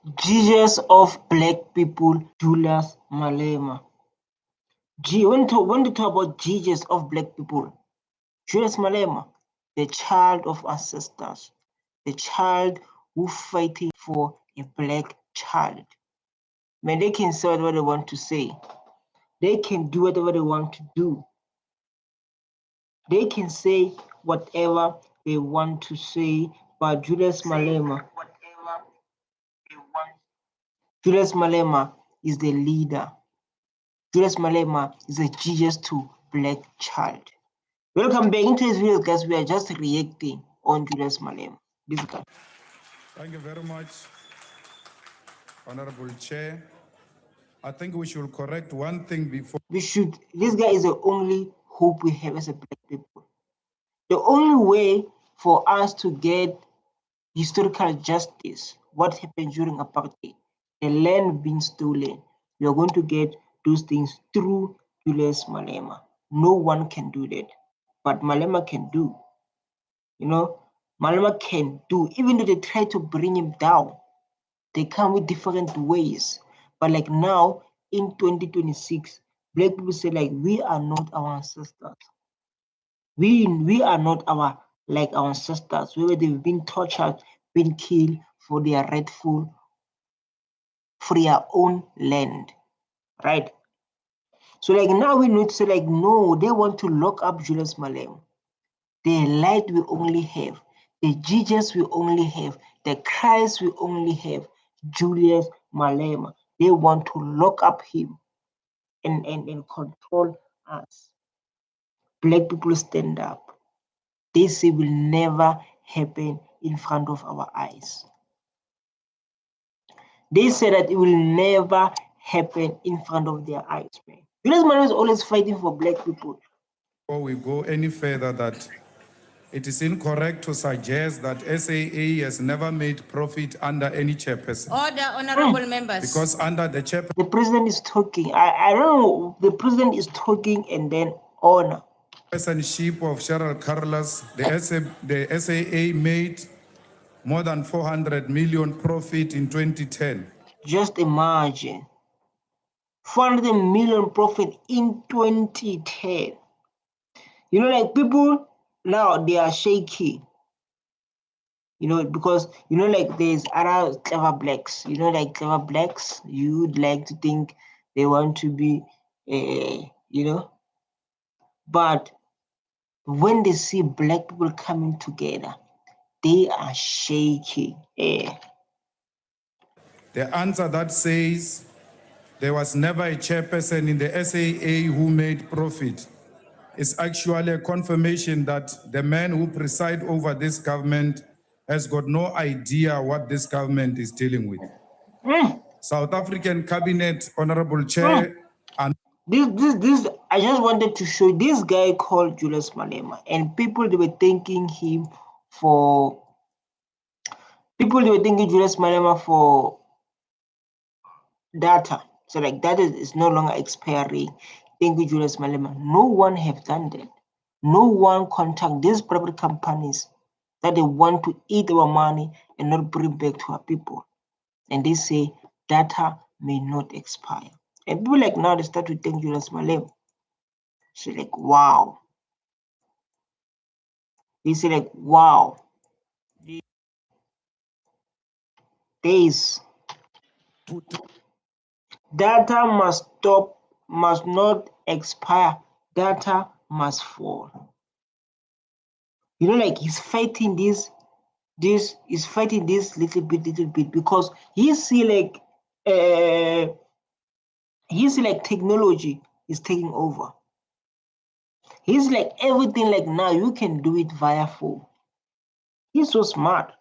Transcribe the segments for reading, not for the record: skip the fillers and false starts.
Jesus of black people, Julius Malema. When to talk about Jesus of black people, Julius Malema, the child of ancestors, the child who fighting for a black child. Man, they can say whatever they want to say. They can do whatever they want to do. They can say whatever they want to say, but Julius Malema is the leader. Julius Malema is a Jesus to black child. Welcome back into this video, guys. We are just reacting on Julius Malema. This guy. Thank you very much, Honorable Chair. I think we should correct one thing before. This guy is the only hope we have as a black people. The only way for us to get historical justice, what happened during apartheid, the land being stolen, we are going to get those things through Julius Malema. No one can do that, but Malema can do. You know, Malema can do. Even though they try to bring him down, they come with different ways. But like now, in 2026, black people say like, we are not our ancestors. We are not our ancestors, where they've been tortured, been killed for their rightful, for their own land, right? So like now we need to say like, no, they want to lock up Julius Malema. The light we only have, the Jesus we only have, the Christ we only have, Julius Malema. They want to lock up him and control us. Black people stand up. They say will never happen in front of our eyes. They say that it will never happen in front of their eyes, man. Julius Malema is always fighting for black people. Before we go any further, that it is incorrect to suggest that SAA has never made profit under any chairperson. Order, honorable members. Because under the chairperson, the president is talking. I don't know. The president is talking and then honor. Chairpersonship of Cheryl Carlos, the SAA made more than 400 million profit in 2010. Just imagine. 400 million profit in 2010. You know, like people now, they are shaky. You know, because, you know, like there's other clever blacks. You know, like clever blacks, you'd like to think they want to be, you know. But when they see black people coming together, they are shaking. The answer that says there was never a chairperson in the SAA who made profit is actually a confirmation that the man who presides over this government has got no idea what this government is dealing with. South African Cabinet, Honorable Chair, and this I just wanted to show this guy called Julius Malema, and people they were thanking him for Julius Malema for data. So like that is no longer expiring. Thank you, Julius Malema. No one have done that. No one contact these private companies that they want to eat our money and not bring back to our people. And they say data may not expire. And people like now they start to thank Julius Malema. So like, wow. They say like, wow. Days. Data must stop, must not expire. Data must fall. You know, like he's fighting this little bit because he see like technology is taking over. He's like everything like now you can do it via phone. He's so smart.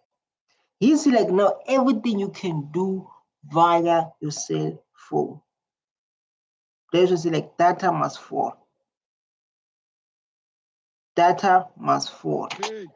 He's like now everything you can do via your cell phone. There's just like data must fall. Data must fall. Hey,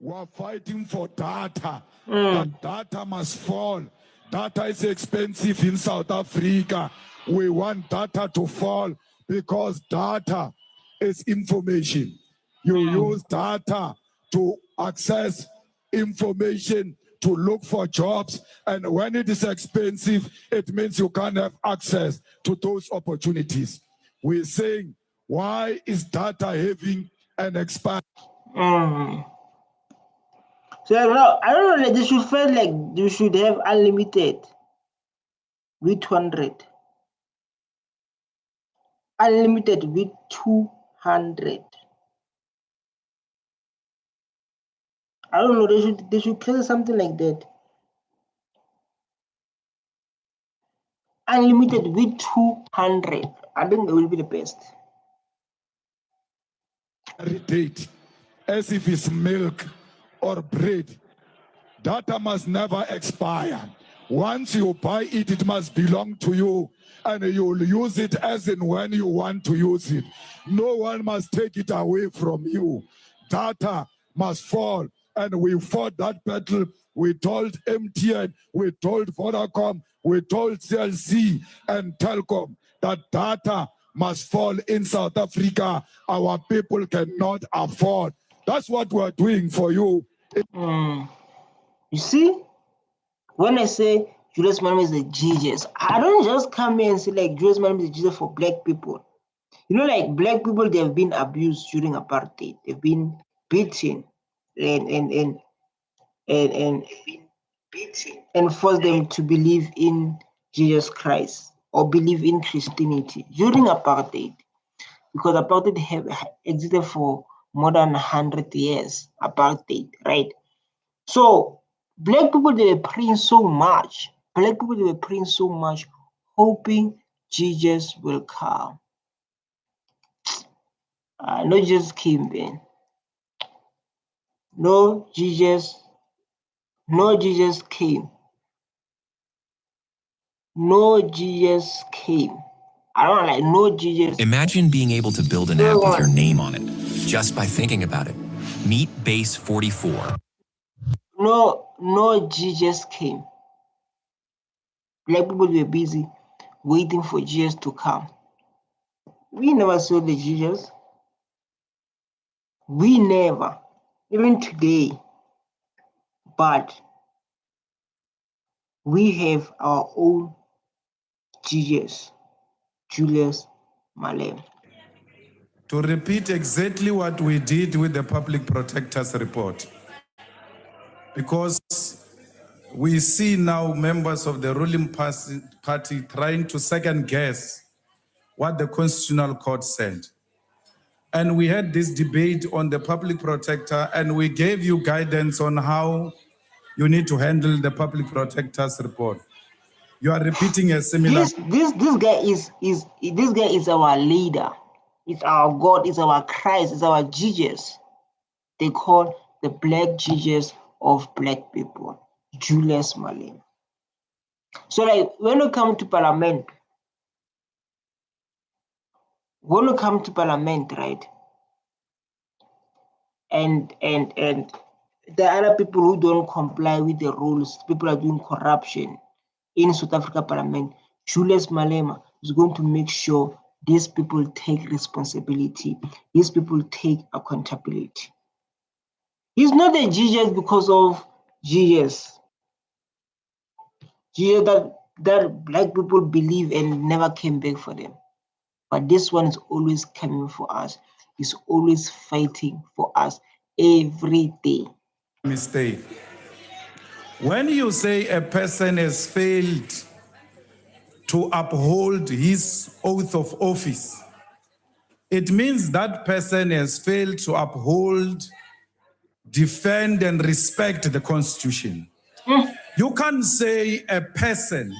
we're fighting for data. That data must fall. Data is expensive in South Africa. We want data to fall because data is information. You use data to access information to look for jobs. And when it is expensive, it means you can't have access to those opportunities. We're saying, why is data having an expire? So I don't know, like, they should feel like you should have unlimited with 200. Unlimited with 200. I don't know, they should clear something like that. Unlimited with 200. I think it will be the best. Date, as if it's milk or bread. Data must never expire. Once you buy it, it must belong to you, and you'll use it as and when you want to use it. No one must take it away from you. Data must fall, and we fought that battle. We told MTN, we told Vodacom, we told CLC and Telcom that data must fall in South Africa. Our people cannot afford. That's what we're doing for you. You see, when I say Julius Malema is a Jesus, I don't just come here and say like Julius Malema is a Jesus for black people. You know, like black people, they have been abused during apartheid. They've been beaten and force them to believe in Jesus Christ or believe in Christianity during apartheid, because apartheid have existed for more than 100 years. Apartheid, right? So black people, they were praying so much. Black people, they were praying so much, hoping Jesus will come. No Jesus came, man. No Jesus came. No Jesus came. I don't like no Jesus. Imagine being able to build an app with your name on it, just by thinking about it. Meet Base 44. No Jesus came. Black people were busy waiting for Jesus to come. We never saw the Jesus. We never, even today. But we have our own Jesus, Julius Malema. To repeat exactly what we did with the Public Protector's report. Because we see now members of the ruling party trying to second guess what the Constitutional Court said. And we had this debate on the Public Protector, and we gave you guidance on how you need to handle the Public Protector's report. You are repeating a similar. This guy is our leader. It's our God. It's our Christ. It's our Jesus. They call the black Jesus of black people, Julius Malema. So, like, when you come to Parliament, right, and there are other people who don't comply with the rules, people are doing corruption in South Africa Parliament, Julius Malema is going to make sure these people take responsibility, these people take accountability. He's not a Jesus because of Jesus that black people believe and never came back for them. But this one is always coming for us. He's always fighting for us every day. Mistake. When you say a person has failed to uphold his oath of office, it means that person has failed to uphold, defend, and respect the Constitution. You can't say a person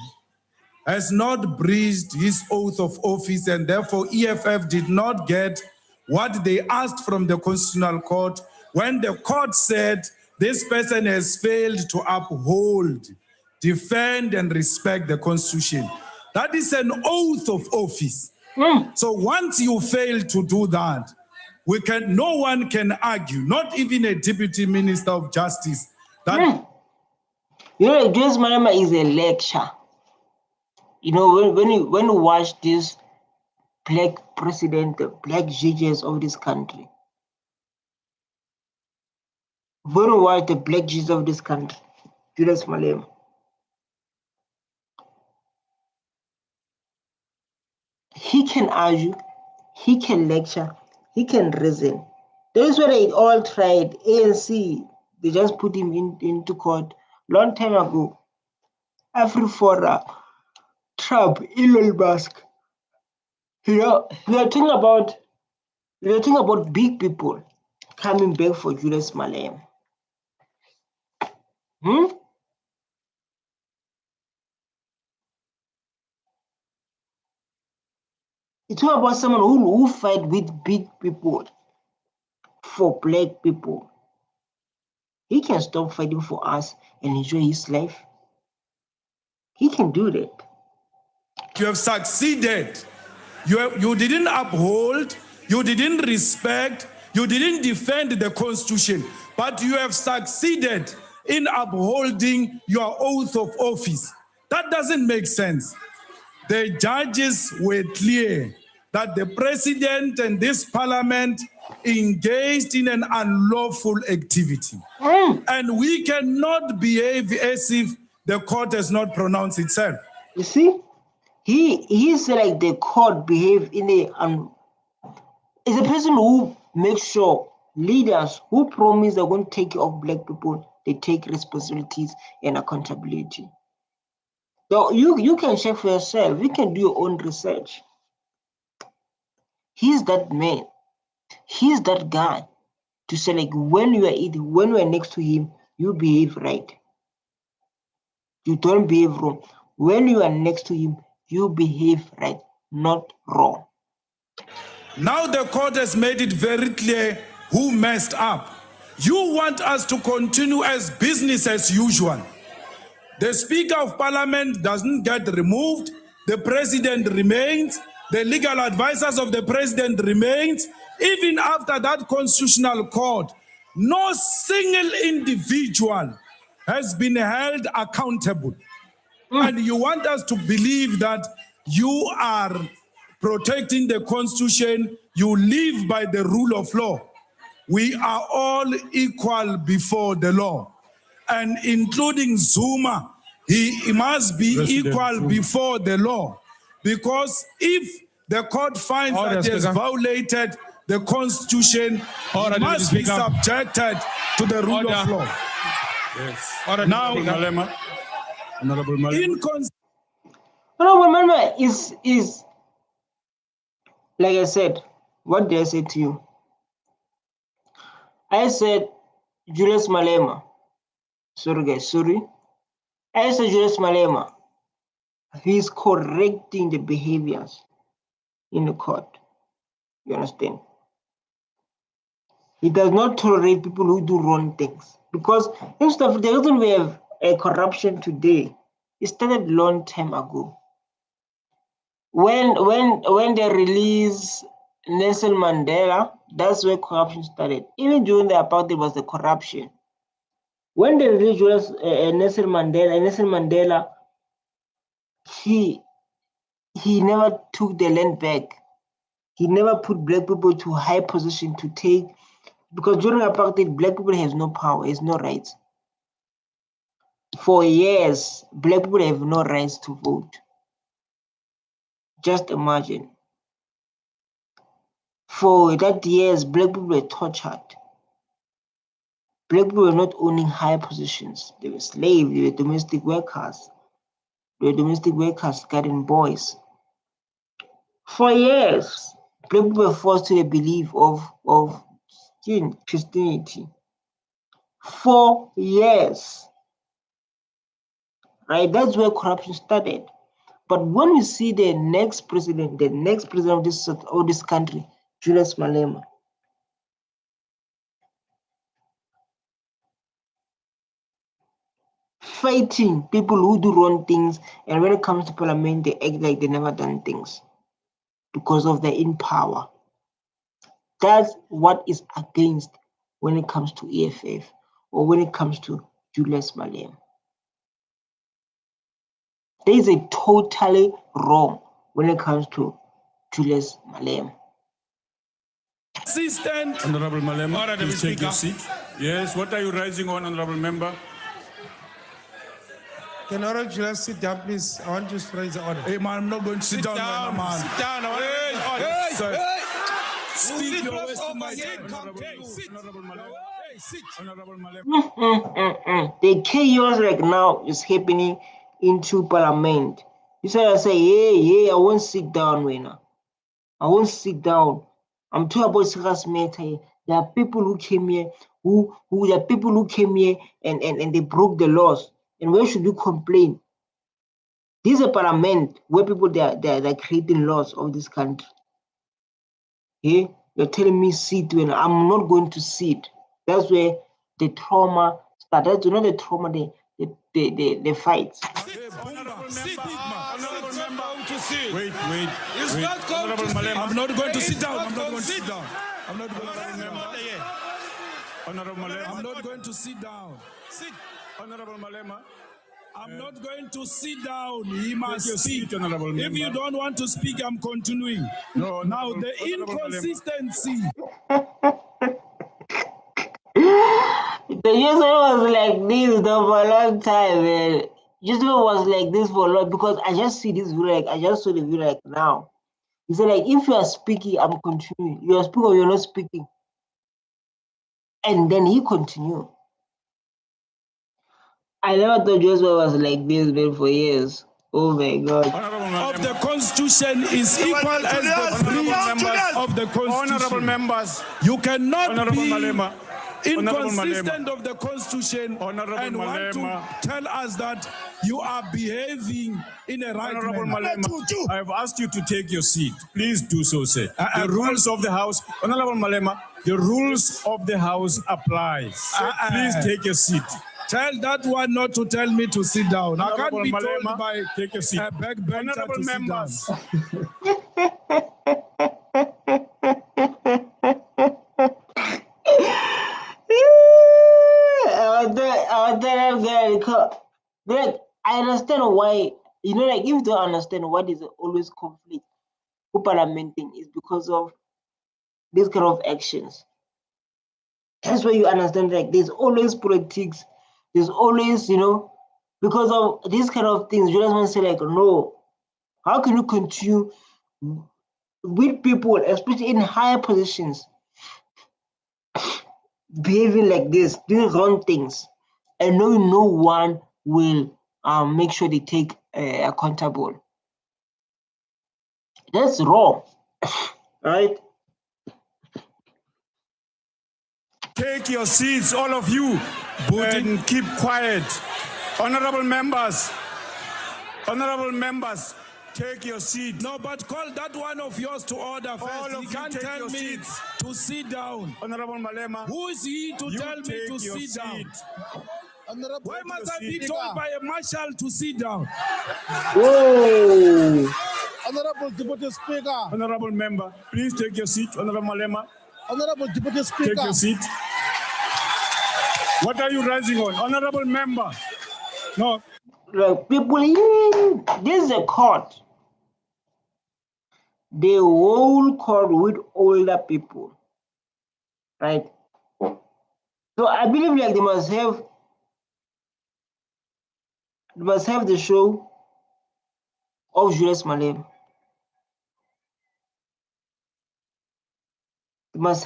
has not breached his oath of office and therefore EFF did not get what they asked from the Constitutional Court when the court said this person has failed to uphold, defend, and respect the Constitution. That is an oath of office. So once you fail to do that, no one can argue, not even a deputy minister of justice. That You know, Julius Malema is a lecture. You know, when you watch this black president, the black judges of this country, when you watch the black judges of this country, Julius Malema. He can argue, he can lecture, he can reason. That's why they all tried. ANC, they just put him into court long time ago. Afrifora, Trump, Elon Musk. We are talking about big people coming back for Julius Malema. It's all about someone who fight with big people for black people. He can stop fighting for us and enjoy his life. He can do that. You have succeeded. You didn't uphold, you didn't respect, you didn't defend the Constitution, but you have succeeded in upholding your oath of office. That doesn't make sense. The judges were clear that the president and this parliament engaged in an unlawful activity. And we cannot behave as if the court has not pronounced itself. You see, he's like the court behave in a is a person who makes sure leaders who promise they're going to take care of black people, they take responsibilities and accountability. So you can check for yourself. You can do your own research. He's that man. He's that guy to say, like, when you are next to him, you behave right. You don't behave wrong. When you are next to him, you behave right, not wrong. Now the court has made it very clear who messed up. You want us to continue as business as usual. The Speaker of Parliament doesn't get removed. The President remains. The legal advisors of the President remains. Even after that constitutional court, no single individual has been held accountable. And you want us to believe that you are protecting the Constitution, you live by the rule of law. We are all equal before the law. And including Zuma, he must be equal before the law. Because if the court finds that he has violated the Constitution, he must be subjected to the rule of law. Yes. Now, Malema. Honorable Malema. Honorable Malema is like I said. What did I say to you? I said Julius Malema. Sorry guys, sorry. I said Julius Malema. He's correcting the behaviors in the court. You understand? He does not tolerate people who do wrong things. Because instead of the reason we have a corruption today, it started long time ago. When they released Nelson Mandela, that's where corruption started. Even during the apartheid was the corruption. When they released Nelson Mandela, he never took the land back. He never put black people to high position to take, because during apartheid, black people have no power, has no rights. For years, black people have no rights to vote. Just imagine. For that years, black people were tortured. Black people were not owning high positions. They were slaves, they were domestic workers. They were domestic workers, garden boys. For years, black people were forced to the belief of Christianity. 4 years. Right? That's where corruption started. But when we see the next president of this country, Julius Malema, fighting people who do wrong things, and when it comes to parliament, they act like they never done things because of their in power. That's what is against when it comes to EFF or when it comes to Julius Malema. There is a totally wrong when it comes to Julius Malema. Assistant. Honorable Malema, please take your seat. Yes, what are you raising on, Honorable Member? Can Orange just sit down, please? I want to raise the order. Hey, man, I'm not going to sit down, man. Sit down. I want to raise the order. Hey, Speak your words to my head. Sit. Hey, sit. Honorable Malema. The chaos right now is happening into Parliament. You say, hey, I won't sit down right now. I won't sit down. I'm talking about serious matter. There are people who came here, there are people who came here and they broke the laws. And where should you complain? This is a parliament where people they're creating laws of this country. Okay? You're telling me sit when I'm not going to sit. That's where the trauma started. That's not the trauma, the fights. Wait. It's not going to sit. I'm not going to sit down. I'm not going to sit down. I'm not going to sit down. Honorable Malema. I'm not going to sit down. Sit. Honorable Malema. I'm not going to sit down. He must Seat, speak. Honorable If Member. you don't want to speak, I'm continuing. No, Now, the Honorable inconsistency. The user was like this though for a long time, man. User was like this for a long because I just see this video, like I just saw the video like now. He said like if you are speaking, I'm continuing. You are speaking or you're not speaking. And then he continued. I never thought Joshua was like this man for years. Oh my God. Of the Constitution is equal as the breach of the Constitution. Honorable members. You cannot Honorable be Malema. inconsistent of the Constitution Honorable and want to Malema. tell us that you are behaving in a right Honorable manner. Malema, I have asked you to take your seat. Please do so, sir. The rules of the House, Honorable Malema, the rules of the House apply. Sir, please take your seat. Tell that one not to tell me to sit down. I can't Honorable be Malema, told by take your seat. a backbencher Honorable to sit down. members. Like, I understand why, like if you don't understand why there's always conflict with parliamenting is because of this kind of actions. That's why you understand like there's always politics, there's always, because of these kind of things, you just want to say like, no, how can you continue with people, especially in higher positions, behaving like this, doing wrong things, and knowing no one will make sure they take accountable. That's wrong, right? Take your seats, all of you, and keep quiet. Honorable members, take your seat. No, but call that one of yours to order first. All of He you can't take tell your me seats. to sit down. Honorable Malema, Who is he to you tell me take to your sit down? seat. Why must I be seat. told by a marshal to sit down? Whoa! Honorable Deputy Speaker. Honorable member, please take your seat. Honorable Malema, Honorable Deputy Speaker. take your seat. What are you rising on? Honorable member. No. Like people, this is a court. The whole court with older people, right? So I believe like they must have the show of Julius Malema. They must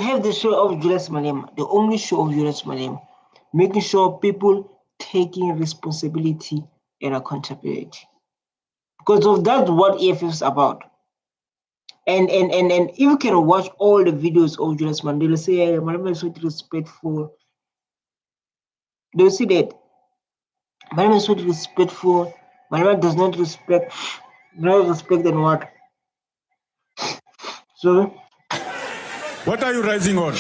have the show of Julius Malema, the only show of Julius Malema, making sure people taking responsibility and accountability. Because of that's what EFF is about. And if you can watch all the videos of Julius Malema, they'll say Malema is so disrespectful. They'll see that Malema is so disrespectful. Malema does not respect and what. So What are you rising on?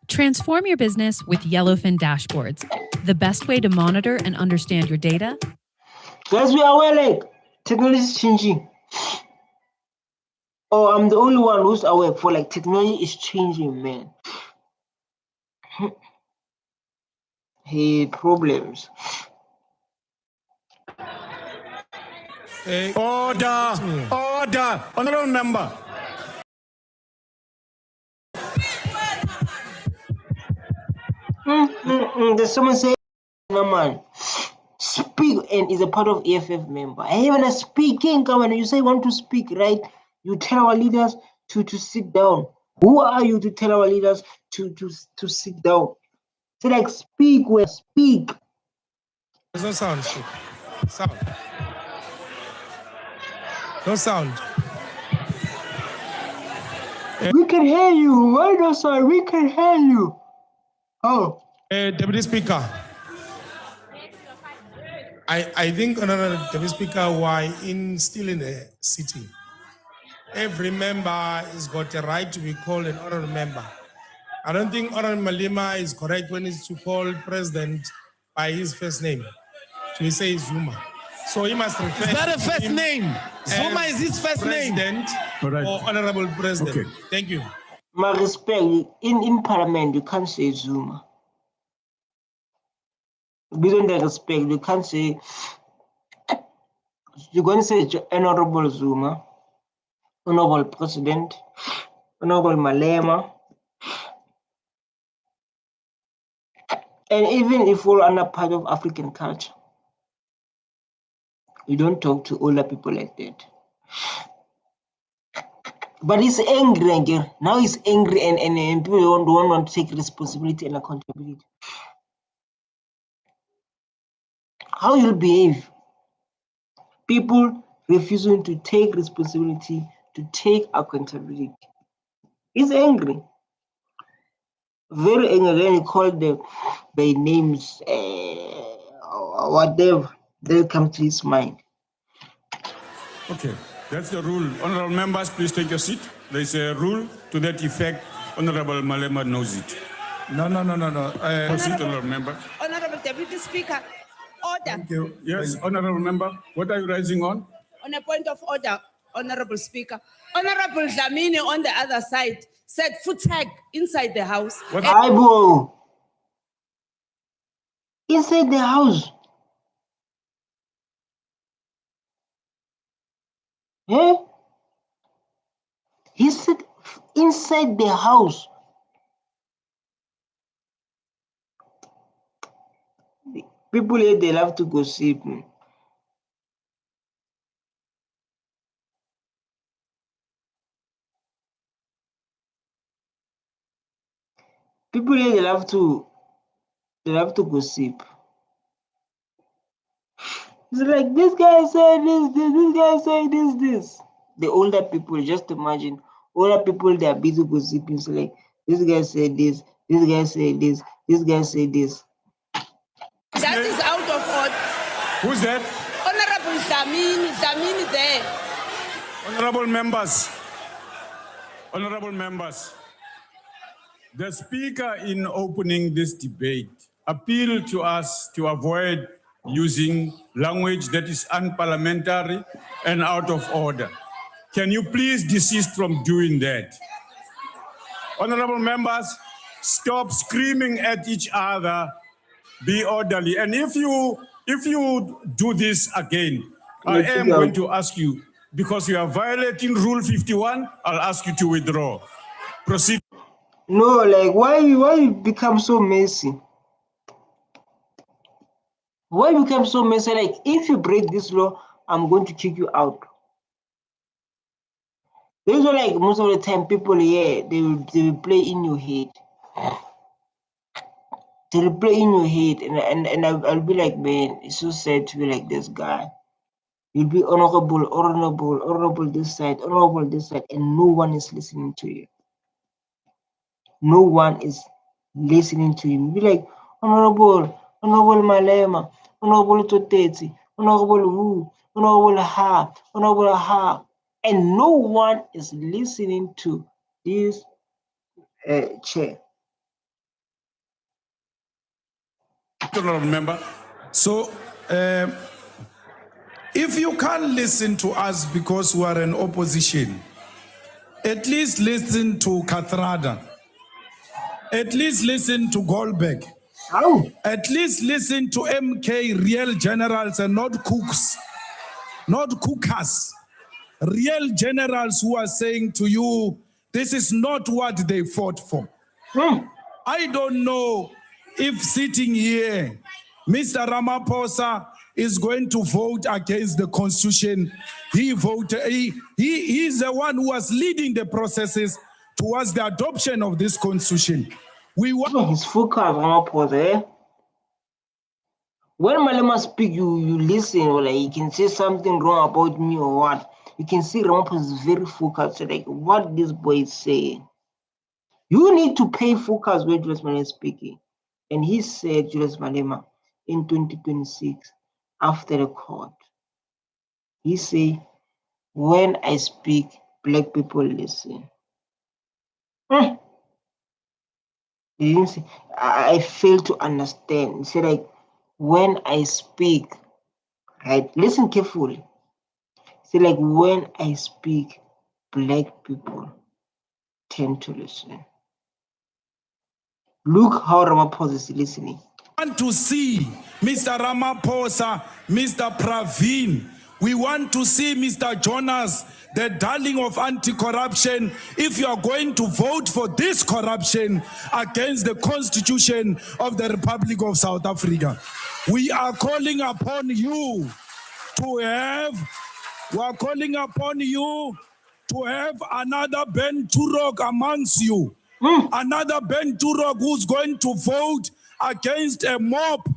Transform your business with Yellowfin dashboards, the best way to monitor and understand your data. guys, we are aware like technology is changing. Oh, I'm the only one who's aware for like technology is changing, man. Hey, problems. Order. Honorable member. There's someone saying, no man, speak and is a part of EFF member. Hey, when I speaking, come on, you say you want to speak, right? You tell our leaders to sit down. Who are you to tell our leaders to sit down? Say like speak, where speak. There's no sound. Sound. No sound. We can hear you. Why not, sir? We can hear you. Oh. Deputy Speaker, I think, Honorable Deputy Speaker, why still in the sitting? Every member has got a right to be called an honorable member. I don't think Honorable Malema is correct when he's to call President by his first name. So he says Zuma. So he must refer. Is that a first name? Zuma is his first name. President or Honorable President. Okay. Thank you. My respect, in Parliament, you can't say Zuma. Beyond the respect, you can't say, you're going to say Honorable Zuma, Honorable President, Honorable Malema. And even if we're under part of African culture, you don't talk to older people like that. But he's angry again. Now he's angry and people don't want to take responsibility and accountability. How you'll behave? People refusing to take responsibility, to take accountability. He's angry. Very angry. Then he called them by names, whatever. They'll come to his mind. Okay, that's the rule. Honorable members, please take your seat. There's a rule to that effect. Honorable Malema knows it. No. Proceed, honorable member. Honorable Deputy Speaker, order. Thank you. Yes, honorable member, what are you raising on? On a point of order, Honorable Speaker. Honorable Dlamini on the other side said foot tag inside the house. Aibo. Inside the house. Yeah? He said inside the house. People here, they love to gossip. People here, they love to gossip. It's like, this guy said this guy said this. The older people, just imagine, older people, they are busy gossiping. So like, this guy said this guy said this guy said this. That is out of order. Who's that? Honorable Dlamini there. Honorable members, the speaker in opening this debate appealed to us to avoid using language that is unparliamentary and out of order. Can you please desist from doing that? Honorable members, stop screaming at each other, be orderly. And if you do this again, I am going to ask you, because you are violating Rule 51, I'll ask you to withdraw. Proceed. No, like, why you become so messy? Why you become so messy? Like, if you break this law, I'm going to kick you out. These are like, most of the time, people here, they will play in your head. They will play in your head, and I'll be like, man, it's so sad to be like this guy. You'll be honorable this side, and no one is listening to you. No one is listening to you. You'll be like, honorable Malema, honorable Toteti, honorable who, honorable ha, and no one is listening to this chair. Honorable member. So, if you can't listen to us because we are in opposition, at least listen to Kathrada. At least listen to Goldberg. How? At least listen to MK, real generals and not cooks, not cookers. Real generals who are saying to you, this is not what they fought for. I don't know if sitting here, Mr. Ramaphosa is going to vote against the constitution, he's the one who was leading the processes towards the adoption of this constitution. We want his focus, Ramaphosa, eh? When Malema speak, you listen, or like you can say something wrong about me or what. You can see Ramaphosa is very focused, so like what this boy is saying. You need to pay focus when Julius Malema is speaking. And he said, Julius Malema, in 2026, after the court, he said, when I speak, black people listen. He didn't say, I fail to understand. He said, like, when I speak, right? Listen carefully. See, like when I speak, black people tend to listen. Look how Ramaphosa is listening. want to see Mr. Ramaphosa, Mr. Praveen. We want to see Mr. Jonas, the darling of anti-corruption. If you are going to vote for this corruption against the Constitution of the Republic of South Africa, we are calling upon you to have another Ben Turok amongst you. Another Ben Turok who's going to vote against a mob.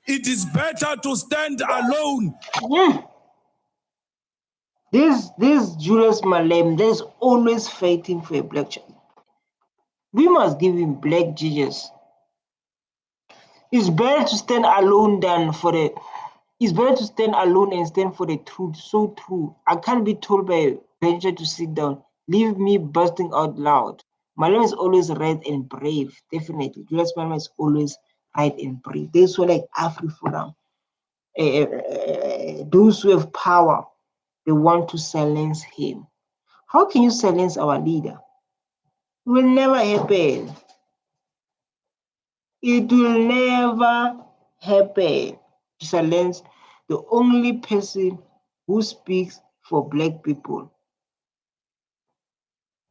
It is better to stand alone. This Julius Malema, there's always fighting for a black child. We must give him black judges. It's better to stand alone it's better to stand alone and stand for the truth. So true. I can't be told by a bencher to sit down. Leave me bursting out loud. Malema is always right and brave. Definitely. Julius Malema is always right and brave. Those who are like Afri-Forum, those who have power, they want to silence him. How can you silence our leader? It will never happen. It will never happen to silence the only person who speaks for black people.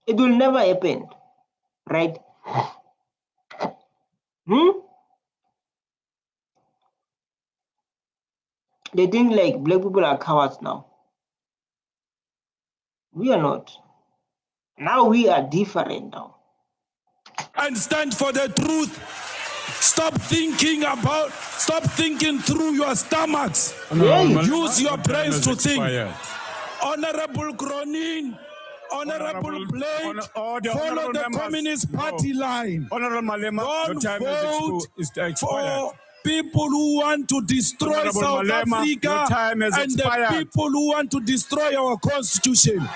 It will never happen, right? They think like black people are cowards now. We are not. Now we are different now. And stand for the truth. Stop thinking through your stomachs. Use your brains to think. Honorable Cronin, Honorable Blake, follow the Communist Party line. Honorable Malema, your time is expired. For people who want to destroy Honorable South Malema, Africa your time has and expired. the people who want to destroy our constitution.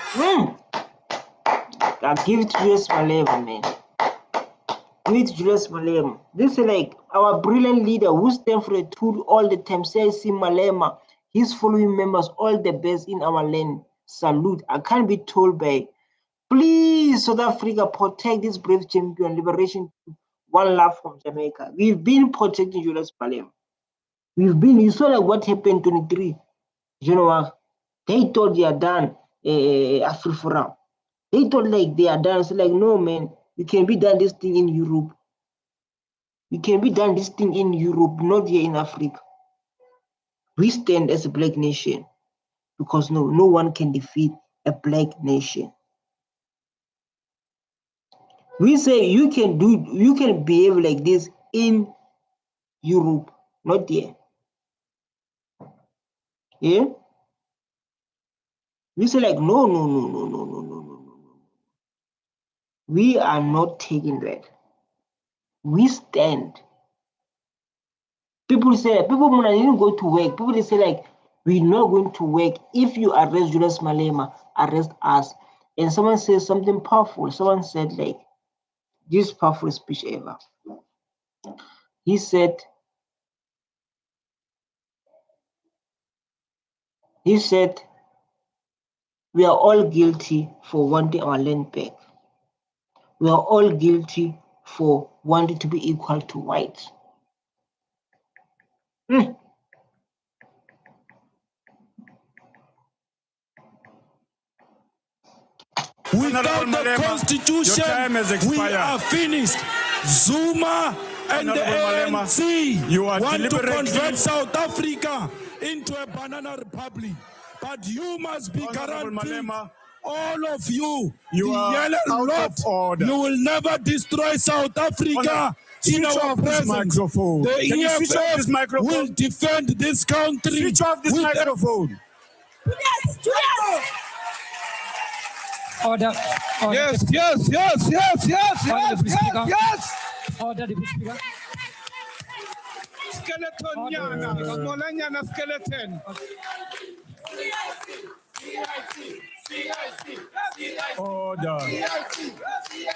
I give it to Julius Malema, man. Give it to Julius Malema. This is like our brilliant leader who stands for the truth all the time. Say, see Malema, his following members, all the best in our land. Salute. I can't be told by, please, South Africa, protect this brave champion, liberation. One love from Jamaica. We've been protecting Julius Malema. You saw like what happened 23. You know what? They thought they are done Afri-Forum. They thought like they are done. It's like, no, man, you can be done this thing in Europe. You can be done this thing in Europe, not here in Africa. We stand as a black nation because no one can defeat a black nation. We say you can behave like this in Europe, not here. Yeah? We say like, no. We are not taking that. We stand. People say, people didn't go to work. People they say like, we're not going to work. If you arrest Julius Malema, arrest us. And someone says something powerful. Someone said like, this powerful speech ever. He said, we are all guilty for wanting our land back. We are all guilty for wanting to be equal to whites. Without the Constitution, we are finished. Zuma And the Honorable Malema, ANC you are want to deliberately- convert South Africa into a banana republic. But you must be Honorable guaranteed, Malema, all of you, you the are yellow out lot, of order. you will never destroy South Africa in Switch our off this presence. microphone. The Can you switch off this EFF microphone? will defend this country. Switch off this with microphone. Julius, Julius. Order. Order. Yes, yes, yes, yes, yes, Order, yes, Deputy yes, Speaker. yes. Order, Deputy Speaker. Skeleton yana, smaller yana skeleton. Order.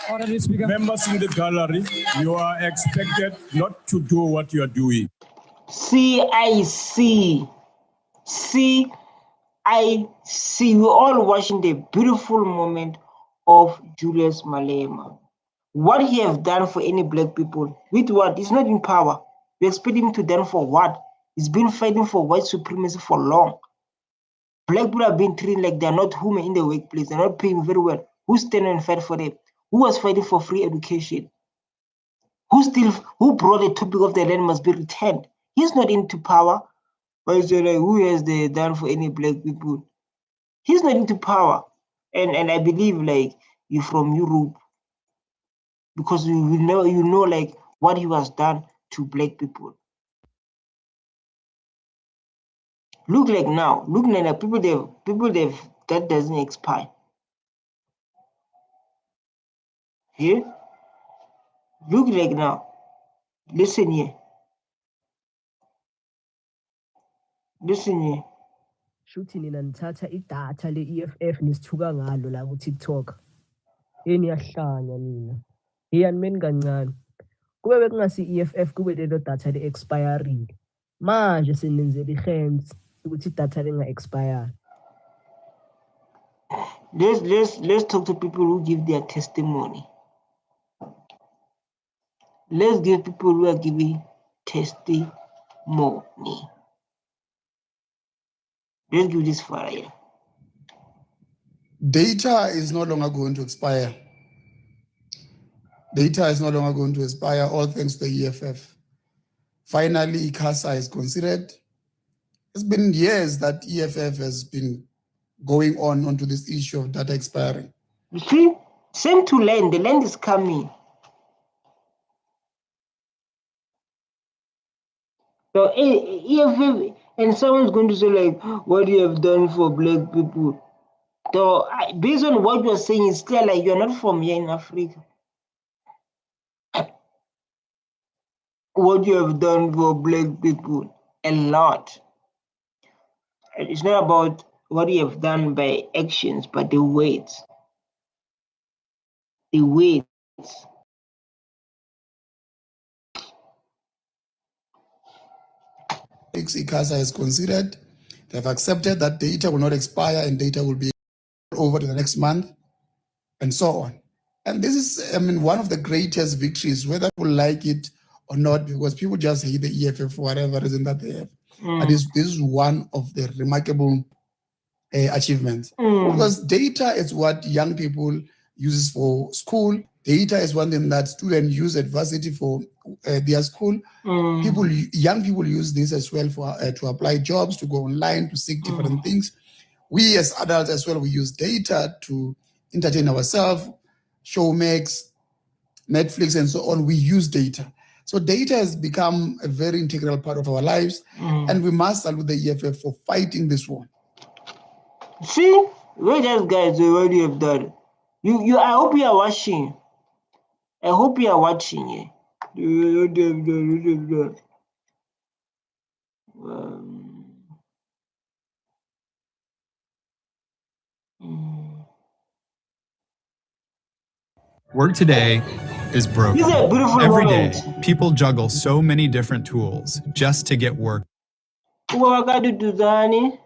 Order, Deputy Speaker. Members in the gallery, you are expected not to do what you are doing. CIC. We're all watching the beautiful moment of Julius Malema. What he have done for any black people, with what? He's not in power. We expect him to done for what? He's been fighting for white supremacy for long. Black people have been treated like they're not human in the workplace. They're not paying very well. Who's standing and fight for them? Who was fighting for free education? Who brought the topic of the land must be returned? He's not into power. But it's like, who has they done for any black people? He's not into power. And I believe like you're from Europe, because you know like what he has done to black people. Look like now, people that doesn't expire. Here, look like now. Listen here. Listen here. Shuthi nina nithatha idatha le-EFF nisithuka ngalo la ku-TikTok. Eniyahlanya nina. Iyanimeni kancane. Kube bekungasi EFF kube lelo datha le-expiring. Manje senenzela ihensi ukuthi idatha linga-expire. Let's talk to people who give their testimony. Let's give people who are giving testimony. Let's give this fire. Data is no longer going to expire. Data is no longer going to expire, all thanks to the EFF. Finally, ICASA is considered. It's been years that EFF has been going onto this issue of data expiring. You see, same to land. The land is coming. So EFF, and someone's going to say like, what you have done for black people. So based on what you're saying, it's clear like you're not from here in Africa. What you have done for black people, a lot. It's not about what you have done by actions, but the words. The words. ICASA has considered, they have accepted that data will not expire and data will be over to the next month, and so on. And this is, one of the greatest victories, whether people like it or not, because people just hate the EFF for whatever reason that they have. But this is one of the remarkable achievements. Because data is what young people use for school. Data is one thing that students use at varsity for their school. Young people use this as well for to apply jobs, to go online, to seek different things. We as adults as well, we use data to entertain ourselves, Showmax, Netflix, and so on. We use data. So data has become a very integral part of our lives, and we must salute the EFF for fighting this war. See, we just guys already have done. I hope you are watching. I hope you are watching. Work today is broken. This is a beautiful Every moment. day, people juggle so many different tools just to get work. What I got to do, Danny?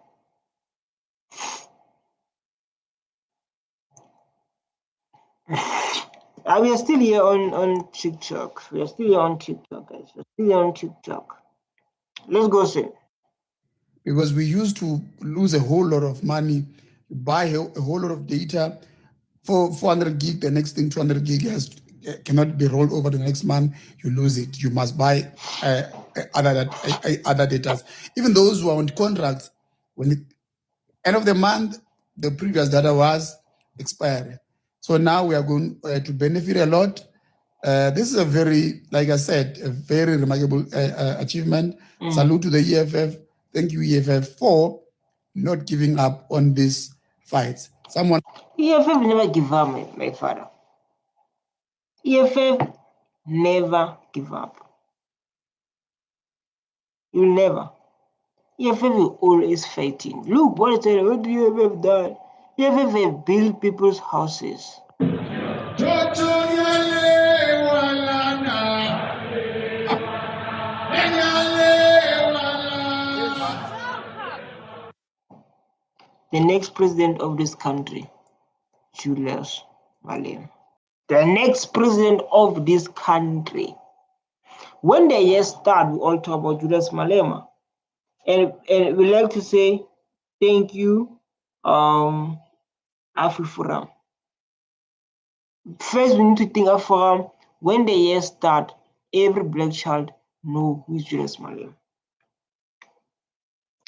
We are still here on TikTok. We are still here on TikTok, guys. We're still here on TikTok. Let's go see. Because we used to lose a whole lot of money, buy a whole lot of data for 400 gig, the next thing 200 gig has cannot be rolled over to the next month, you lose it. You must buy other data. Even those who are on contracts, when the end of the month, the previous data was expired. So now we are going to benefit a lot. This is a very, like I said, a very remarkable achievement. Salute to the EFF. Thank you, EFF, for not giving up on these fights. Someone EFF never give up, my father. EFF never give up. You never. EFF will always fighting. Look, what the EFF done? EFF have built people's houses. The next president of this country, Julius Malema. The next president of this country. When the year start, we all talk about Julius Malema. And we like to say, thank you, AfriForum. First, we need to think AfriForum. When the year start, every black child know who is Julius Malema.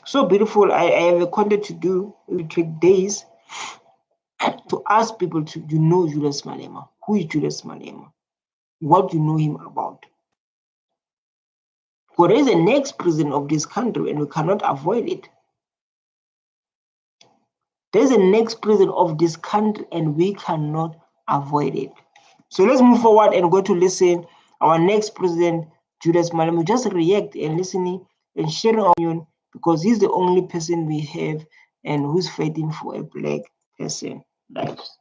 So beautiful. I have a content to do. It will take days to ask people to know Julius Malema. Who is Julius Malema? What do you know him about? Because there is the next president of this country and we cannot avoid it. There is the next president of this country and we cannot avoid it. So let's move forward and go to listen our next president, Julius Malema. Just react and listening and sharing our opinion because he's the only person we have and who's fighting for a black person lives.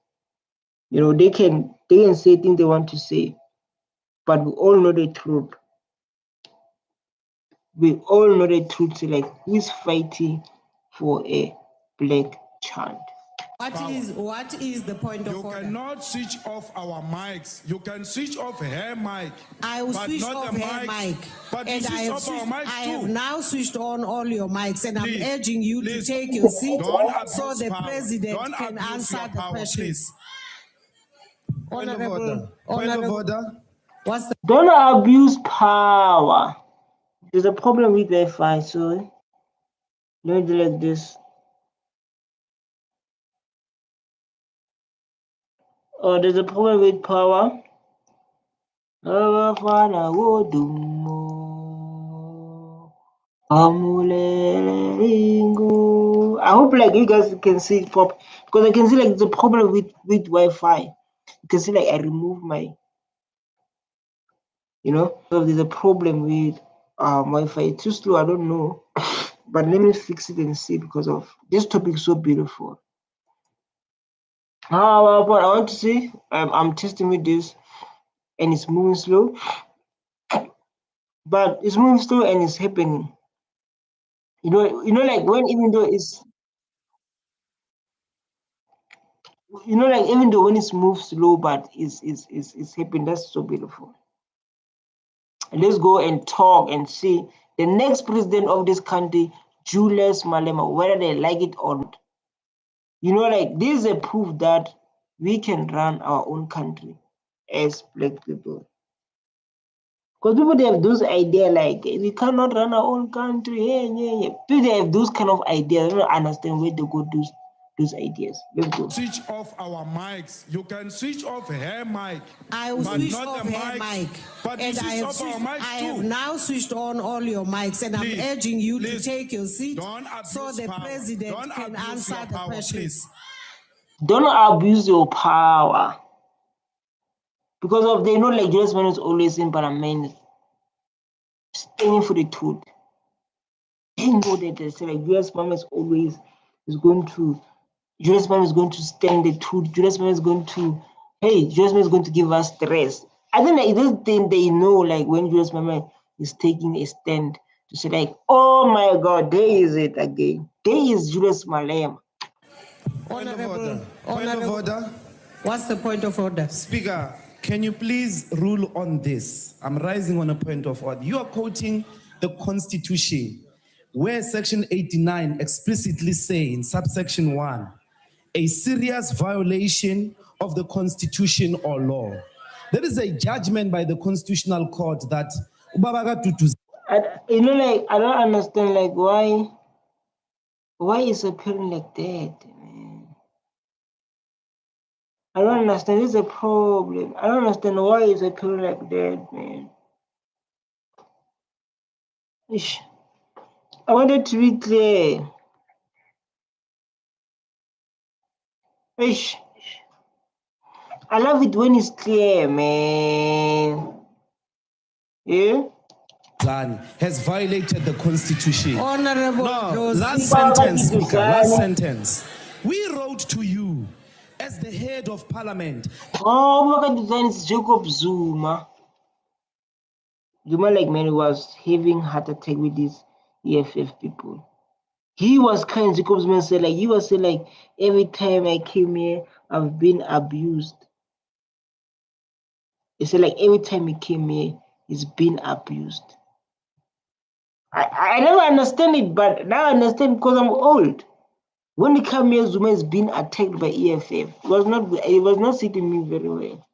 You know, they can say things they want to say, but we all know the truth. We all know the truth, like who is fighting for a black child. What is the point of order? You cannot switch off our mics. You can switch off her mic. I will switch off her mic. But And I have now switched on all your mics and Please, I'm urging you to please, take your seat don't so abuse the power. president Don't can abuse answer your the power, questions. please. Point of order. Point of order. What's the Don't abuse power. There's a problem with Wi-Fi, so let me do like this. Oh, there's a problem with power. I hope like you guys can see it pop because I can see like the problem with Wi-Fi. You can see like I remove my, you know, so there's a problem with Wi-Fi. It's too slow, I don't know, but let me fix it and see because of this topic is so beautiful. But I want to see. I'm testing with this, and it's moving slow. But it's moving slow and it's happening. You know, like when even though it's, you know, like even though when it's moved slow, but it's happening. That's so beautiful. And let's go and talk and see the next president of this country, Julius Malema, whether they like it or not. You know, like this is a proof that we can run our own country as black people. Because people, they have those ideas like we cannot run our own country. People, they have those kind of ideas. I don't understand where they go those ideas. Let's go. Switch off our mics. You can switch off her mic. I will but switch not off the her mic. But And you I switch have, off our mics I too. have now switched on all your mics and Please, I'm urging you please, to take your seat don't abuse so the power. president Don't can abuse answer your the power, questions. please. Don't abuse your power. Because of they know like Julius Malema is always in Parliament standing for the truth. They know that they say like Julius Malema is always going to stand the truth. Julius Malema is going to, hey, Julius Malema is going to give us stress. I think that this thing they know like when Julius Malema is taking a stand to say like, oh my God, there is it again. There is Julius Malema. Point of order. Point of order. What's the point of order? Speaker, can you please rule on this? I'm rising on a point of order. You are quoting the Constitution, where Section 89 explicitly say in subsection 1, a serious violation of the Constitution or law. There is a judgment by the Constitutional Court that Ubaba Tutu. You know, like, I don't understand, like, why is appearing like that, man? I don't understand. This is a problem. I don't understand why is appearing like that, man. Ish. I wanted to be clear. Ish. I love it when it's clear, man. Yeah? Has violated the Constitution. Honorable No, Josie. last sentence, Speaker, last sentence. We wrote to you as the head of Parliament. Oh, look at the design is Jacob Zuma. Zuma, like, man, was having heart attack with these EFF people. He was kind. Jacob Zuma said, like, he was saying, like, every time I came here, I've been abused. He said, like, every time he came here, he's been abused. I never understand it, but now I understand because I'm old. When he came here, Zuma has been attacked by EFF. It was not sitting me very well.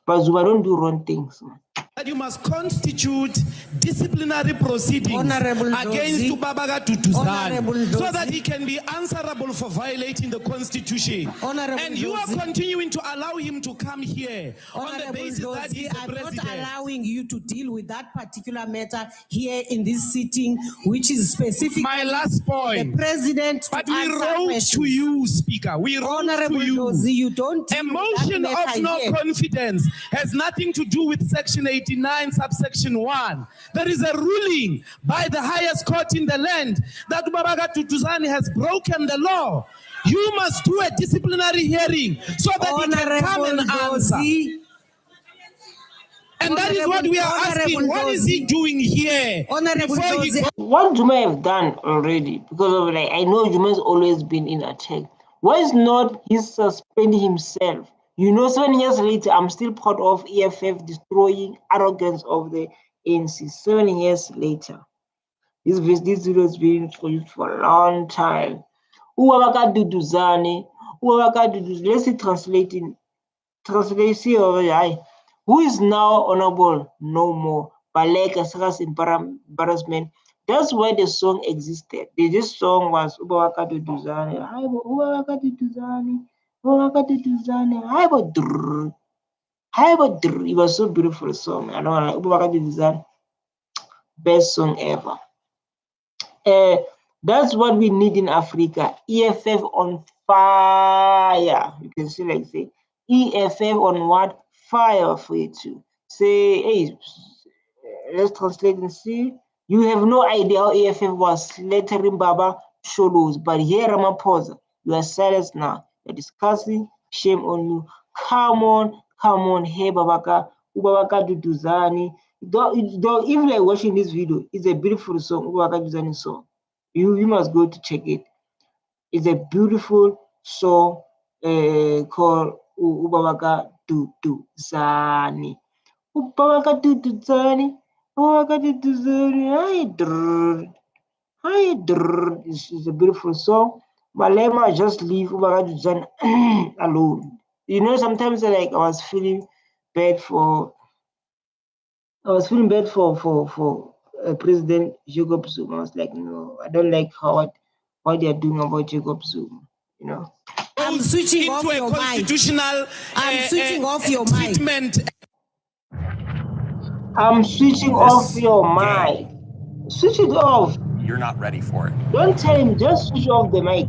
But Zuma don't do wrong things, man. That you must constitute disciplinary proceedings Honorable against Dozie. Ubabaga Tutuzane Honorable so Dozie. that he can be answerable for violating the Constitution. Honorable And you are Dozie. continuing to allow him to come here on the Honorable basis that Dozie, he's the I'm not president. allowing you to deal with that particular matter here in this sitting, which is specific. My last point. The president. But to we answer wrote questions. to you, Speaker. We wrote Honorable to you. Dozie, you don't A deal with motion that of matter no here. confidence has nothing to do with Section 89, subsection 1. There is a ruling by the highest court in the land that Ubabaga Tutuzane has broken the law. You must do a disciplinary hearing so that he can come and answer. Dozie. And that is what we are asking. Honorable What is he Dozie. doing here? Honorable Before he Dozie. What Zuma have done already, because of, like, I know Zuma's always been in attack. Why is not he suspending himself? You know, 7 years later, I'm still part of EFF destroying arrogance of the ANC. 7 years later, this video has been for a long time. Let's see translating. Translation over here. Who is now honorable? No more. Baleka Saras embarrassment. That's why the song existed. This song was Ubawakadu Duzane. Ubawakadu Duzane. Ubawakadu Duzane. It was so beautiful song. I don't like Ubawakadu Duzane. Best song ever. That's what we need in Africa. EFF on fire. You can see, like, say, EFF on what? Fire for you to say, hey, let's translate and see. You have no idea how EFF was slaughtering Baba Sholos, but here Ramaphosa, you are silenced now. You're discussing, shame on you. Come on, hey Babaka, Ubabaka Duduzani. Even like watching this video, it's a beautiful song, Ubabaka Duduzani song. You must go to check it. It's a beautiful song called Ubabaka Duduzani. Ubabaka Duduzani. Ubabaka Duduzani. Hi, it's a beautiful song. Malema, just leave Ubabaka Duduzani alone. You know, sometimes I was feeling bad for President Jacob Zuma. I was like, no, I don't like what they are doing about Jacob Zuma. You know. I'm switching into off a your mic. constitutional I'm switching off your mic. treatment. I'm switching off your mic. Switch it off. You're not ready for it. Don't tell him. Just switch off the mic.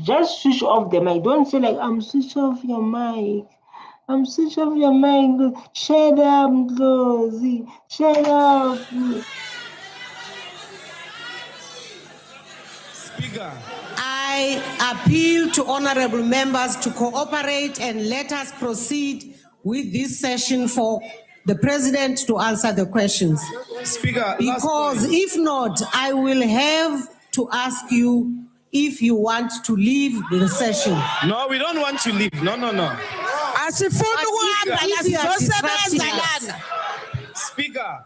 Just switch off the mic. Don't say, like, I'm switch off your mic. I'm switch off your mic. Shut up, Dozie. Shut up. Speaker. I appeal to honorable members to cooperate and let us proceed with this session for the president to answer the questions. Speaker, Because if not, I will have to ask you if you want to leave the session. No, we don't want to leave. No. If you are disrupting us. Speaker,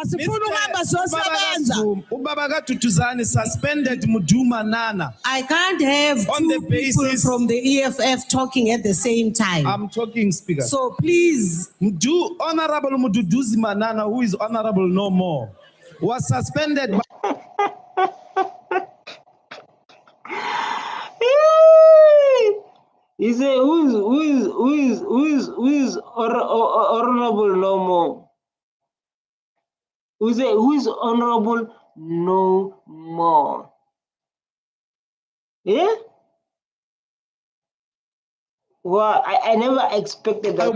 Asifuna uhamba sosebenza. Ubaba kaDuduzane suspended Muduma Nana. I can't have On two the people basis- from the EFF talking at the same time. I'm talking, Speaker. So please, Honorable Mududuzi Manana, who is honorable no more, was suspended by He said, who is honorable no more? Who is honorable no more? Yeah? Well, I never expected that.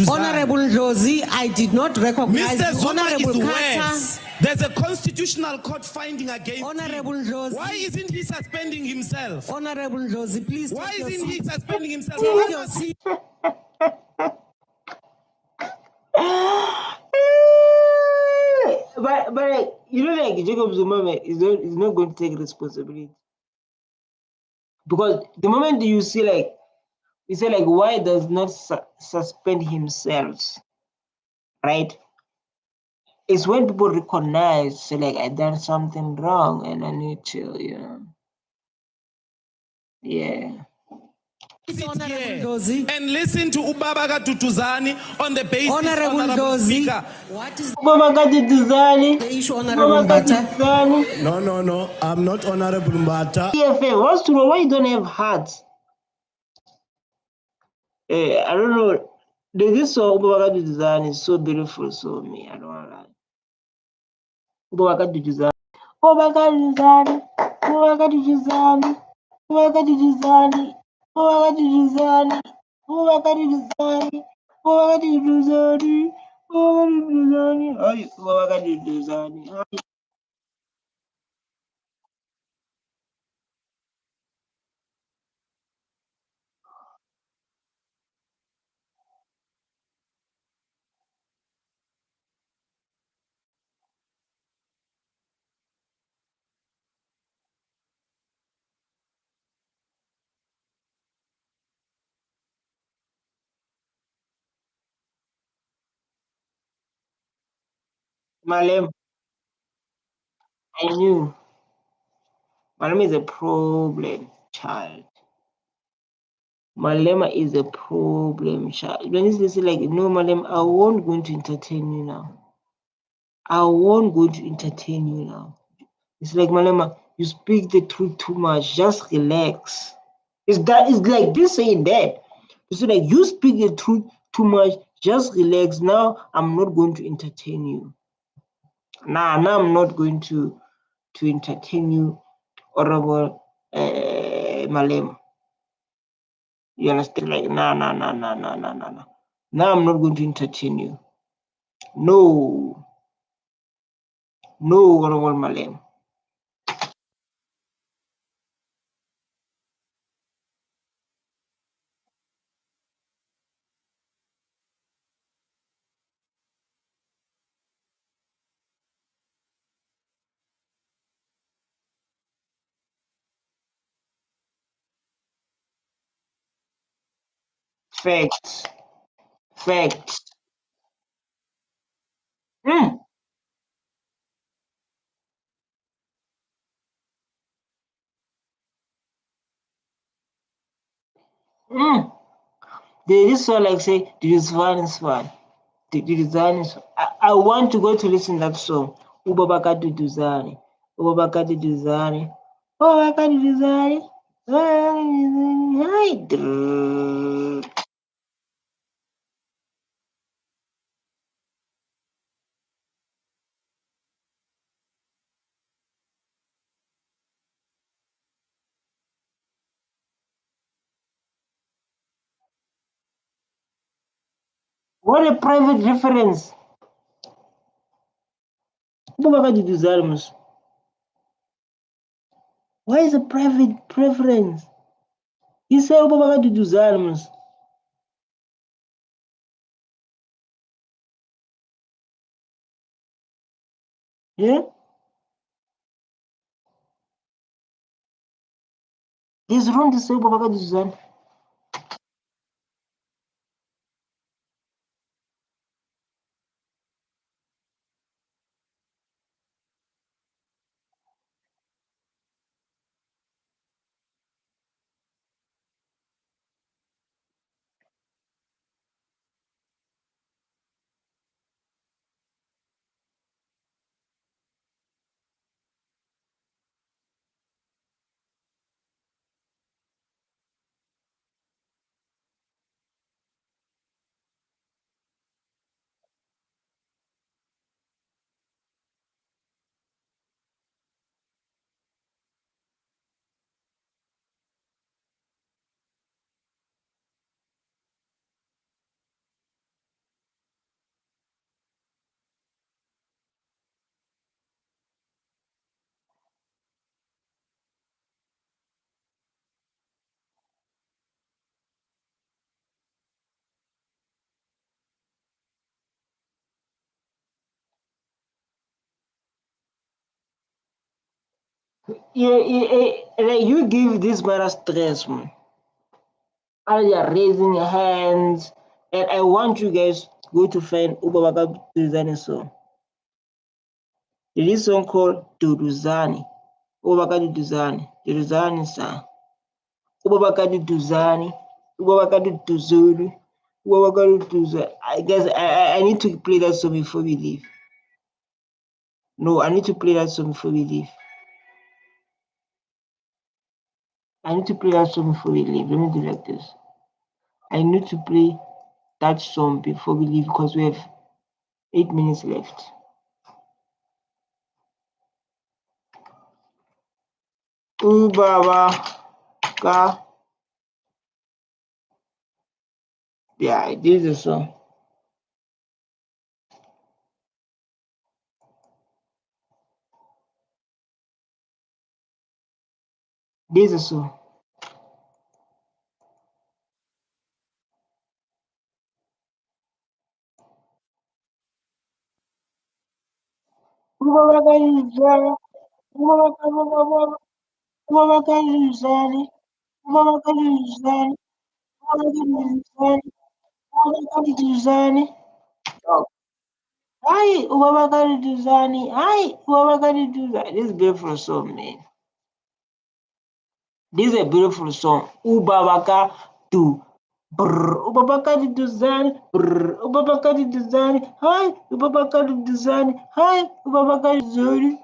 Honorable Rosie, I did not recognize Mr. you. Zuma is Honorable worse. Carter. There's a constitutional court finding against Honorable him. Rosie. Why isn't he suspending himself? Honorable Rosie, please. Why take your isn't he seat. suspending himself? Take your seat. But you know, like Jacob Zuma is not going to take responsibility, because the moment you see like you say like why does not suspend himself, right? It's when people recognize, say like I done something wrong and I need to, yeah. Honorable Rosie. And listen to Ubaba Katutuzani on the basis, Honorable Rosie. Speaker. What is Ubaba Katutuzani. the issue, Honorable Mbata? No, I'm not Honorable Mbata. EFF, what's wrong? Why you don't have hearts? I don't know. This song Ubaba Katutuzani is so beautiful, so me, I don't want to lie. Ubaba Katutuzani. Ubaba Katutuzani. Ubaba Katutuzani. Ubaba Katutuzani. Ubaba Katutuzani. Ubaba Katutuzani. Ubaba Katutuzani. Ubaba Katutuzani. Ay, Ubaba Katutuzani. Ay. Malem, I knew. Malema is a problem child. Malema is a problem child. When you say like, no, Malema, I won't going to entertain you now. I won't going to entertain you now. It's like, Malema, you speak the truth too much. Just relax. It's like this saying that. It's like you speak the truth too much. Just relax. Now I'm not going to entertain you. Now I'm not going to entertain you, Honorable Malema. You understand? Like, no. Now I'm not going to entertain you. No, Honorable Malema. Facts. They just saw like say the design is fun. The design is. I want to go to listen that song. Ubabaka do design. Ubabaka do design. Ubabaka do design. What a private reference. Ubabaka do design. Why is a private preference? You say Ubabaka do design. Yeah? It's wrong to say Ubabaka do design. Like you give this man a stress, man. All they are raising your hands, and I want you guys to go to find Ubabaka Duduzani song. There is a song called Duduzani. Ubabaka Duduzani. Duduzani song. Ubabaka Duduzani. Ubabaka Duduzani. Ubabaka Duduzani. I guess I need to play that song before we leave. No, I need to play that song before we leave. I need to play that song before we leave. Let me do like this. I need to play that song before we leave because we have 8 minutes left. Ubaba ka. Yeah, this is the song. This is the song. Ubaba ka Duduzani. Ubaba ka Duduzani. Ubaba ka Duduzani. Ubaba ka Duduzani. Ubaba ka Duduzani. Ubaba ka Duduzani. Oh. Hi, Ubaba ka Duduzani. Hi, Ubaba ka Duduzani. This is a beautiful song, man. This is a beautiful song. Ubabaka do. Ubabaka Duduzani. Ubabaka Duduzani. Hi, Ubabaka Duduzani. Hi, Ubabaka Duduzani.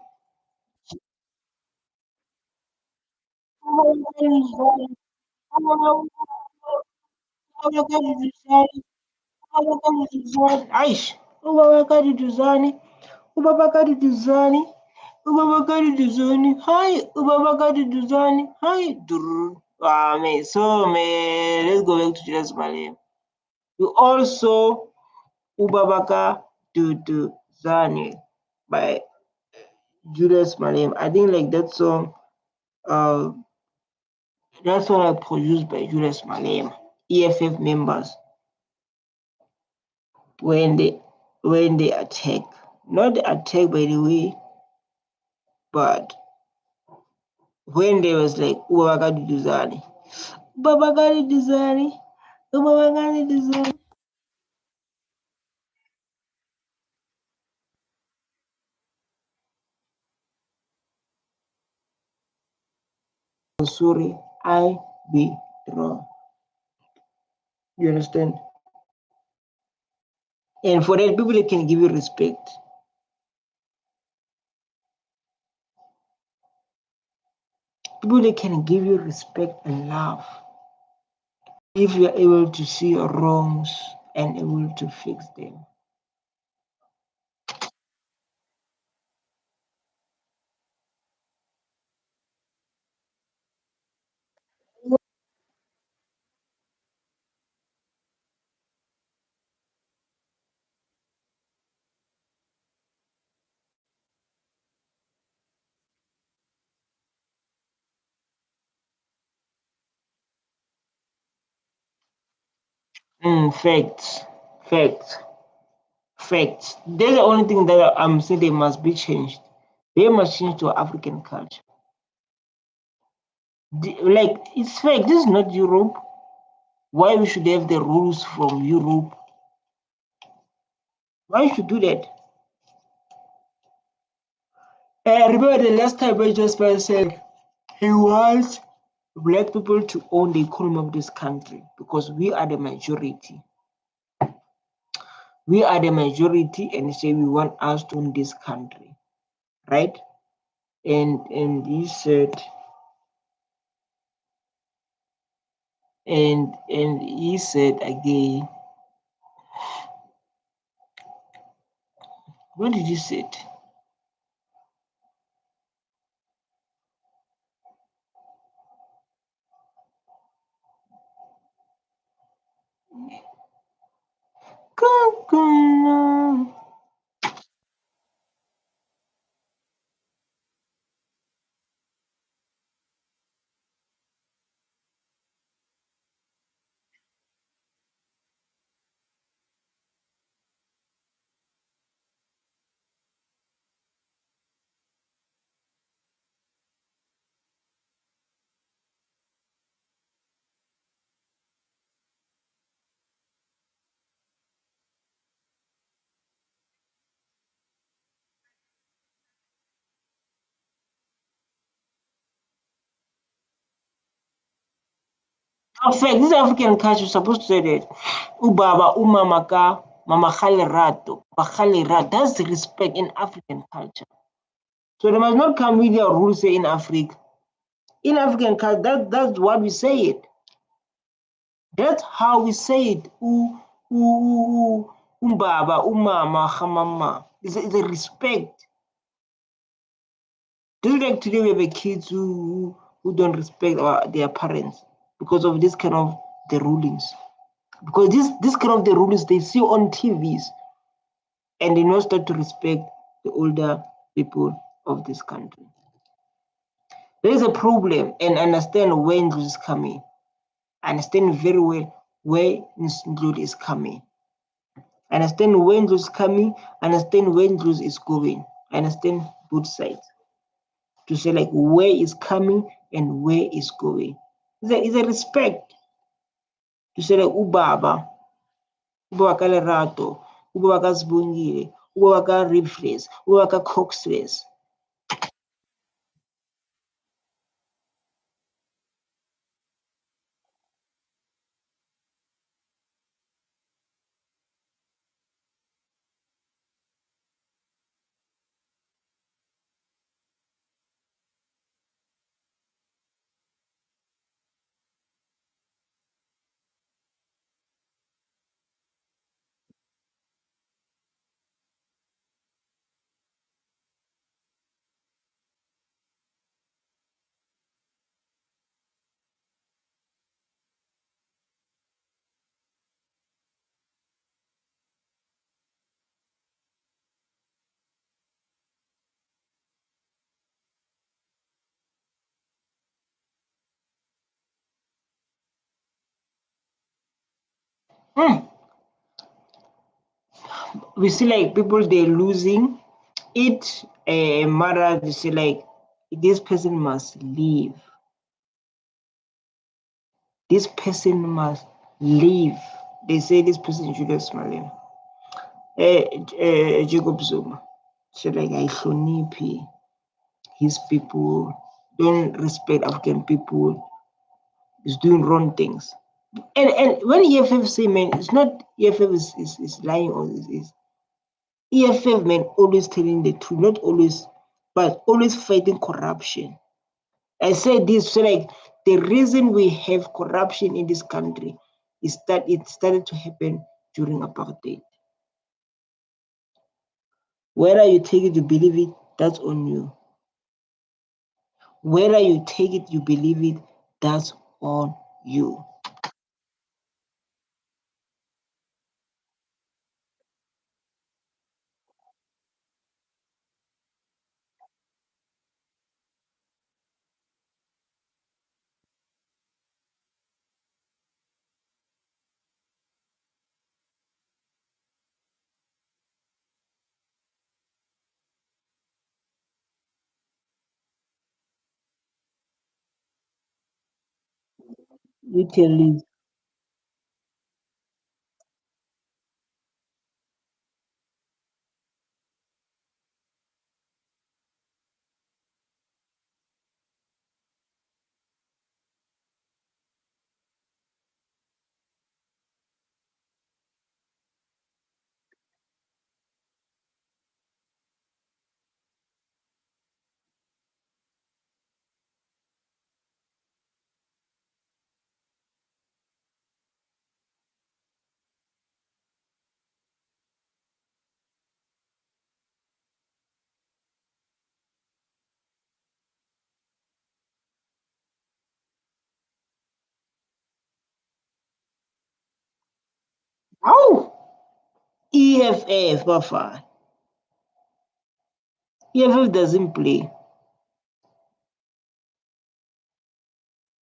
Ubabaka Duduzani. Ubabaka Duduzani. Ubabaka Duduzani. Aish. Ubabaka Duduzani. Ubabaka Duduzani. Ubabaka Duduzani. Hi, Ubabaka Duduzani. Hi, Durr. Ah, man. So, man, let's go back to Julius Malema. You also Ubabaka Duduzani by Julius Malema. I think like that song, that's one I produced by Julius Malema. EFF members when they attack. Not the attack by the way, but when they was like Ubabaka Duduzani. Ubabaka Duduzani. Ubabaka Duduzani. Sorry, I be wrong. You understand? And for that, people can give you respect. People that can give you respect and love if you are able to see your wrongs and able to fix them. Facts, facts, facts. That's the only thing that I'm saying they must be changed. They must change to African culture. Like it's fake. This is not Europe. Why we should have the rules from Europe? Why you should do that? I remember the last time I just said he wants black people to own the economy of this country because we are the majority. We are the majority and say we want us to own this country, right? And he said, and he said again, what did he say? In fact, this African culture is supposed to say that Ubaba, Umamaka, Mama Khalerato, Bakhalerato. That's the respect in African culture. So they must not come with your rules say in Africa. In African culture, that's what we say it. That's how we say it. Umbaba, Umama, Hamama. It's a respect. Just like today we have kids who don't respect their parents because of this kind of the rulings. Because this kind of the rulings they see on TVs and they not start to respect the older people of this country. There is a problem and understand where Ndlovu is coming. I understand very well where Ndlovu is coming. I understand where Ndlovu is coming, I understand where Ndlovu is going. I understand both sides. To say like where is coming and where is going. It's a respect. To say like Ubaba ka Lerato, Ubaba ka Sibongile, Ubaba ka Ribfless, Ubaba ka Coxless. We see like people they're losing it. A mother they say like this person must leave. This person must leave. They say this person Julius Malema. Jacob Zuma. So like I hloniphi his people, don't respect African people, is doing wrong things. And when EFF say man, it's not EFF is lying or is EFF man always telling the truth, not always, but always fighting corruption. I said this so like the reason we have corruption in this country is that it started to happen during apartheid. Whether you take it, you believe it, that's on you. Whether you take it, you believe it, that's on you. You tell Liz. Oh, EFF, Bafa. EFF doesn't play.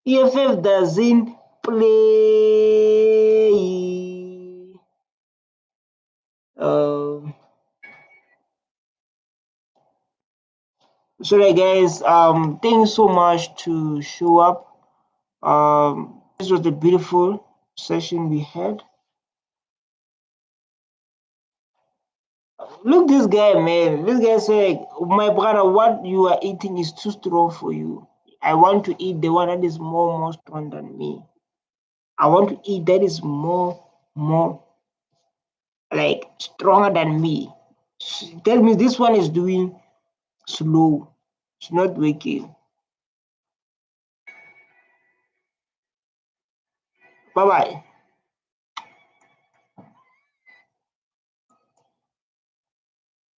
EFF doesn't play. Sorry guys, thanks so much to show up. This was a beautiful session we had. Look this guy, man. This guy said, my brother, what you are eating is too strong for you. I want to eat the one that is more strong than me. I want to eat that is more like stronger than me. Tell me this one is doing slow. It's not working. Bye-bye.